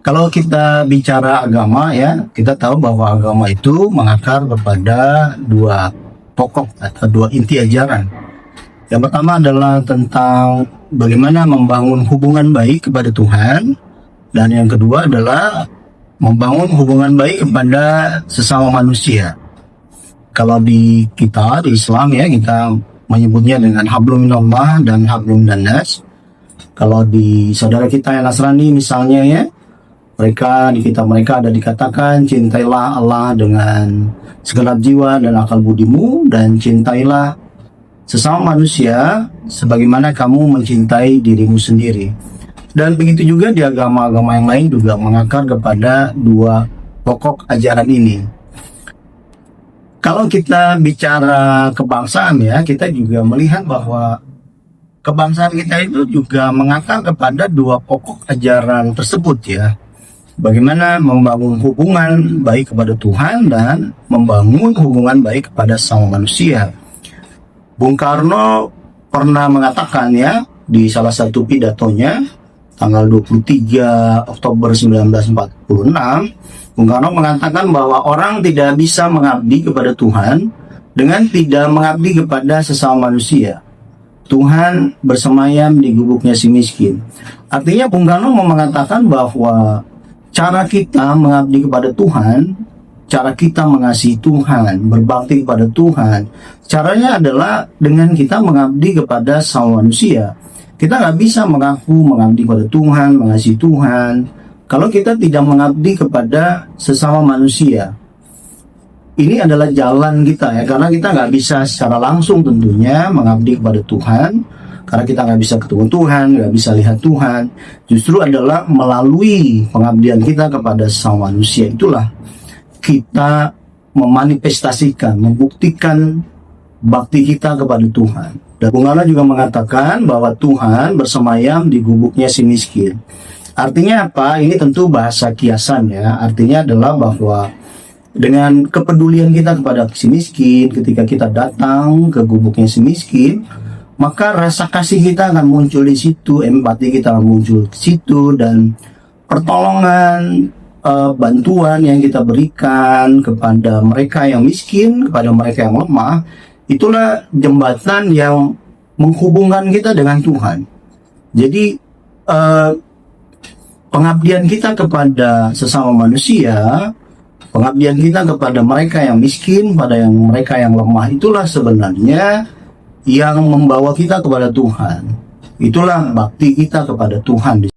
Kalau kita bicara agama ya, kita tahu bahwa agama itu mengakar kepada dua pokok atau dua inti ajaran. Yang pertama adalah tentang bagaimana membangun hubungan baik kepada Tuhan, dan yang kedua adalah membangun hubungan baik kepada sesama manusia. Kalau di kita, di Islam ya, kita menyebutnya dengan hablum minallah dan hablum minannas. Kalau di saudara kita yang Nasrani misalnya ya, di kitab mereka ada dikatakan, cintailah Allah dengan segenap jiwa dan akal budimu, dan cintailah sesama manusia sebagaimana kamu mencintai dirimu sendiri. Dan begitu juga di agama-agama yang lain juga mengakar kepada dua pokok ajaran ini. Kalau kita bicara kebangsaan ya, kita juga melihat bahwa kebangsaan kita itu juga mengakar kepada dua pokok ajaran tersebut ya. Bagaimana membangun hubungan baik kepada Tuhan dan membangun hubungan baik kepada sama manusia. Bung Karno pernah mengatakan ya, di salah satu pidatonya tanggal 23 Oktober 1946, Bung Karno mengatakan bahwa orang tidak bisa mengabdi kepada Tuhan dengan tidak mengabdi kepada sesama manusia. Tuhan bersemayam di gubuknya si miskin. Artinya Bung Karno mau mengatakan bahwa cara kita mengabdi kepada Tuhan, cara kita mengasihi Tuhan, berbakti kepada Tuhan, caranya adalah dengan kita mengabdi kepada sama manusia. Kita nggak bisa mengaku mengabdi kepada Tuhan, mengasihi Tuhan, kalau kita tidak mengabdi kepada sesama manusia. Ini adalah jalan kita ya, karena kita nggak bisa secara langsung tentunya mengabdi kepada Tuhan, karena kita nggak bisa ketemu Tuhan, nggak bisa lihat Tuhan. Justru adalah melalui pengabdian kita kepada sesama manusia, itulah kita memanifestasikan, membuktikan bakti kita kepada Tuhan. Dan Bung Karno juga mengatakan bahwa Tuhan bersemayam di gubuknya si miskin. Artinya apa? Ini tentu bahasa kiasan ya. Artinya adalah bahwa dengan kepedulian kita kepada si miskin, ketika kita datang ke gubuknya si miskin, maka rasa kasih kita akan muncul di situ, empati kita akan muncul di situ, dan pertolongan, bantuan yang kita berikan kepada mereka yang miskin, kepada mereka yang lemah, itulah jembatan yang menghubungkan kita dengan Tuhan. Jadi pengabdian kita kepada sesama manusia, pengabdian kita kepada mereka yang miskin, pada mereka yang lemah, itulah sebenarnya yang membawa kita kepada Tuhan. Itulah bakti kita kepada Tuhan.